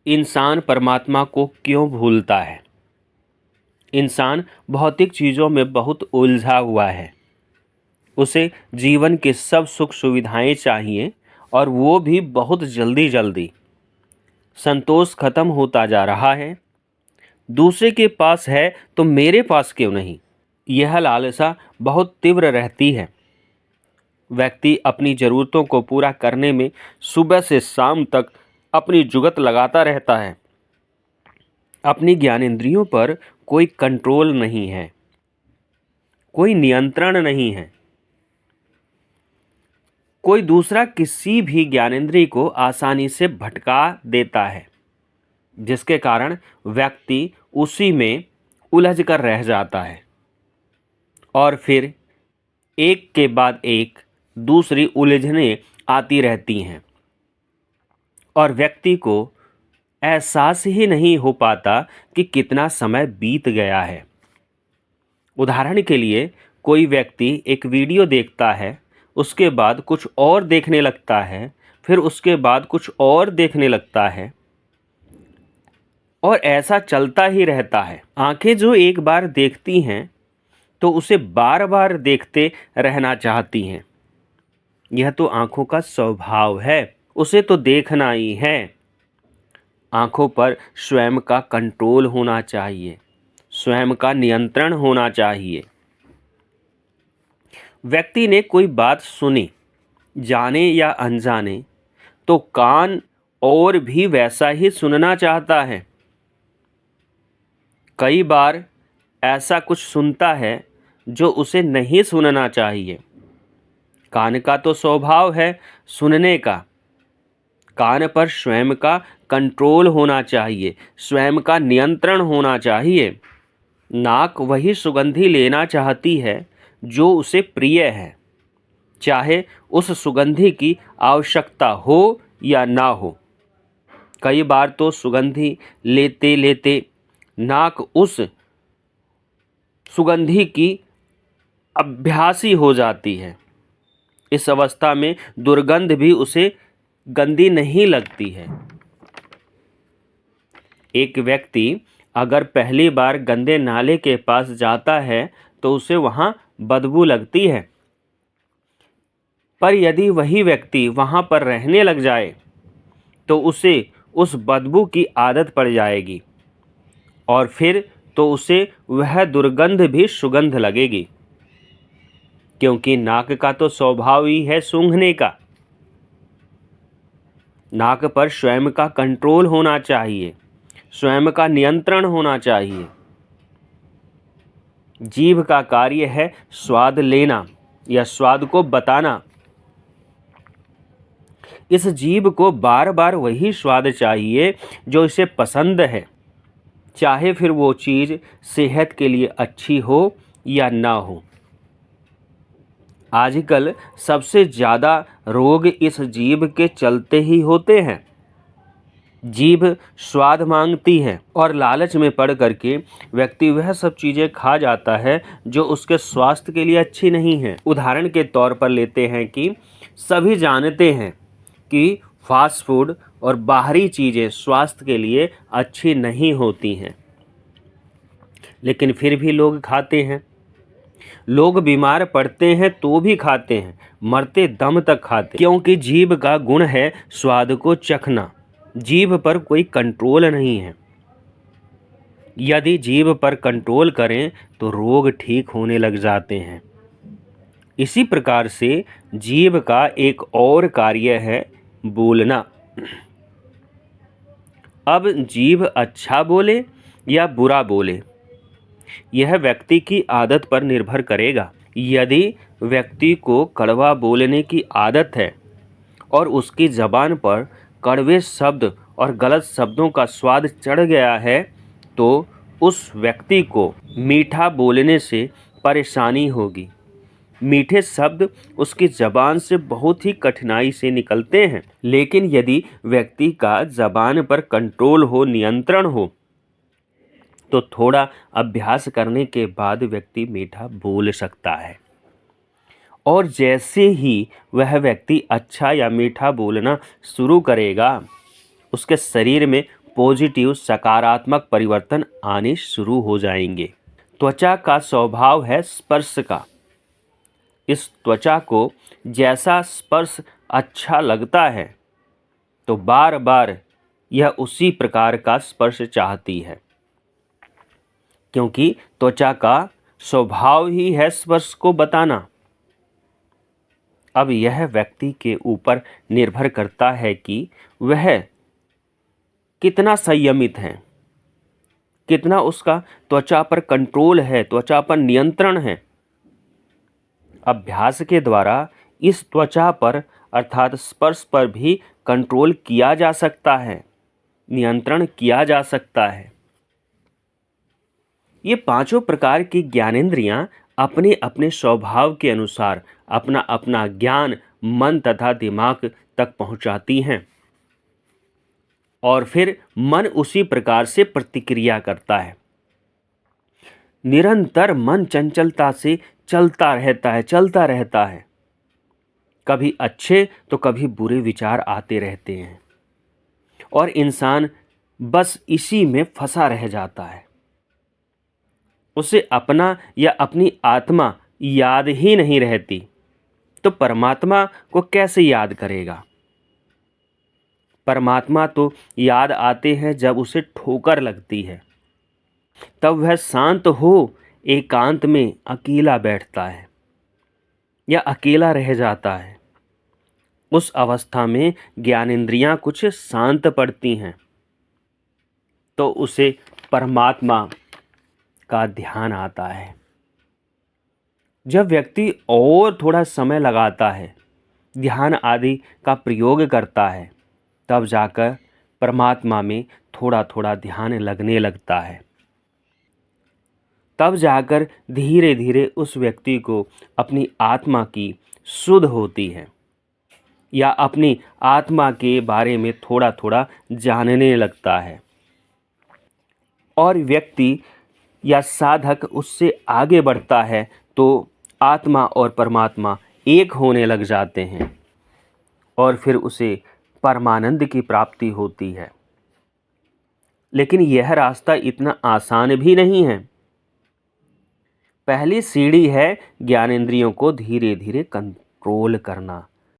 इंसान परमात्मा को क्यों भूलता है? इंसान भौतिक चीज़ों में बहुत उलझा हुआ है। उसे जीवन के सब सुख सुविधाएं चाहिए और वो भी बहुत जल्दी जल्दी। संतोष खत्म होता जा रहा है। दूसरे के पास है तो मेरे पास क्यों नहीं? यह लालसा बहुत तीव्र रहती है। व्यक्ति अपनी ज़रूरतों को पूरा करने में सुबह से शाम तक अपनी जुगत लगाता रहता है। अपनी ज्ञानेंद्रियों पर कोई कंट्रोल नहीं है, कोई नियंत्रण नहीं है। कोई दूसरा किसी भी ज्ञानेंद्रिय को आसानी से भटका देता है, जिसके कारण व्यक्ति उसी में उलझ कर रह जाता है और फिर एक के बाद एक दूसरी उलझनें आती रहती हैं और व्यक्ति को एहसास ही नहीं हो पाता कि कितना समय बीत गया है। उदाहरण के लिए, कोई व्यक्ति एक वीडियो देखता है, उसके बाद कुछ और देखने लगता है, फिर उसके बाद कुछ और देखने लगता है और ऐसा चलता ही रहता है। आंखें जो एक बार देखती हैं तो उसे बार बार देखते रहना चाहती हैं। यह तो आंखों का स्वभाव है, उसे तो देखना ही है। आंखों पर स्वयं का कंट्रोल होना चाहिए, स्वयं का नियंत्रण होना चाहिए। व्यक्ति ने कोई बात सुनी, जाने या अनजाने, तो कान और भी वैसा ही सुनना चाहता है। कई बार ऐसा कुछ सुनता है जो उसे नहीं सुनना चाहिए। कान का तो स्वभाव है सुनने का। कान पर स्वयं का कंट्रोल होना चाहिए, स्वयं का नियंत्रण होना चाहिए। नाक वही सुगंधी लेना चाहती है जो उसे प्रिय है, चाहे उस सुगंधी की आवश्यकता हो या ना हो। कई बार तो सुगंधी लेते लेते नाक उस सुगंधी की अभ्यासी हो जाती है। इस अवस्था में दुर्गंध भी उसे गंदी नहीं लगती है। एक व्यक्ति अगर पहली बार गंदे नाले के पास जाता है तो उसे वहाँ बदबू लगती है, पर यदि वही व्यक्ति वहाँ पर रहने लग जाए तो उसे उस बदबू की आदत पड़ जाएगी और फिर तो उसे वह दुर्गंध भी सुगंध लगेगी, क्योंकि नाक का तो स्वभाव ही है सूंघने का। नाक पर स्वयं का कंट्रोल होना चाहिए, स्वयं का नियंत्रण होना चाहिए। जीभ का कार्य है स्वाद लेना या स्वाद को बताना। इस जीभ को बार बार वही स्वाद चाहिए जो इसे पसंद है, चाहे फिर वो चीज़ सेहत के लिए अच्छी हो या ना हो। आजकल सबसे ज़्यादा रोग इस जीभ के चलते ही होते हैं। जीभ स्वाद मांगती है और लालच में पड़ करके व्यक्ति वह सब चीज़ें खा जाता है जो उसके स्वास्थ्य के लिए अच्छी नहीं है। उदाहरण के तौर पर लेते हैं कि सभी जानते हैं कि फास्ट फूड और बाहरी चीज़ें स्वास्थ्य के लिए अच्छी नहीं होती हैं, लेकिन फिर भी लोग खाते हैं। लोग बीमार पड़ते हैं तो भी खाते हैं, मरते दम तक खाते हैं, क्योंकि जीभ का गुण है स्वाद को चखना। जीभ पर कोई कंट्रोल नहीं है। यदि जीभ पर कंट्रोल करें तो रोग ठीक होने लग जाते हैं। इसी प्रकार से जीभ का एक और कार्य है बोलना। अब जीभ अच्छा बोले या बुरा बोले, यह व्यक्ति की आदत पर निर्भर करेगा। यदि व्यक्ति को कड़वा बोलने की आदत है और उसकी ज़बान पर कड़वे शब्द और गलत शब्दों का स्वाद चढ़ गया है, तो उस व्यक्ति को मीठा बोलने से परेशानी होगी। मीठे शब्द उसकी ज़बान से बहुत ही कठिनाई से निकलते हैं, लेकिन यदि व्यक्ति का ज़बान पर कंट्रोल हो, नियंत्रण हो, तो थोड़ा अभ्यास करने के बाद व्यक्ति मीठा बोल सकता है। और जैसे ही वह व्यक्ति अच्छा या मीठा बोलना शुरू करेगा, उसके शरीर में पॉजिटिव सकारात्मक परिवर्तन आने शुरू हो जाएंगे। त्वचा का स्वभाव है स्पर्श का। इस त्वचा को जैसा स्पर्श अच्छा लगता है तो बार बार यह उसी प्रकार का स्पर्श चाहती है, क्योंकि त्वचा का स्वभाव ही है स्पर्श को बताना। अब यह व्यक्ति के ऊपर निर्भर करता है कि वह कितना संयमित है, कितना उसका त्वचा पर कंट्रोल है, त्वचा पर नियंत्रण है। अभ्यास के द्वारा इस त्वचा पर अर्थात स्पर्श पर भी कंट्रोल किया जा सकता है, नियंत्रण किया जा सकता है। ये पांचों प्रकार की ज्ञानेंद्रियां अपने अपने स्वभाव के अनुसार अपना अपना ज्ञान मन तथा दिमाग तक पहुंचाती हैं और फिर मन उसी प्रकार से प्रतिक्रिया करता है। निरंतर मन चंचलता से चलता रहता है। कभी अच्छे तो कभी बुरे विचार आते रहते हैं और इंसान बस इसी में फंसा रह जाता है। उसे अपना या अपनी आत्मा याद ही नहीं रहती, तो परमात्मा को कैसे याद करेगा? परमात्मा तो याद आते हैं जब उसे ठोकर लगती है, तब वह शांत हो एकांत में अकेला बैठता है या अकेला रह जाता है। उस अवस्था में ज्ञानेंद्रियां कुछ शांत पड़ती हैं, तो उसे परमात्मा का ध्यान आता है। जब व्यक्ति और थोड़ा समय लगाता है, ध्यान आदि का प्रयोग करता है, तब जाकर परमात्मा में थोड़ा थोड़ा ध्यान लगने लगता है। तब जाकर धीरे धीरे उस व्यक्ति को अपनी आत्मा की सुध होती है या अपनी आत्मा के बारे में थोड़ा थोड़ा जानने लगता है और व्यक्ति या साधक उससे आगे बढ़ता है तो आत्मा और परमात्मा एक होने लग जाते हैं और फिर उसे परमानंद की प्राप्ति होती है। लेकिन यह रास्ता इतना आसान भी नहीं है। पहली सीढ़ी है ज्ञानेंद्रियों को धीरे धीरे कंट्रोल करना,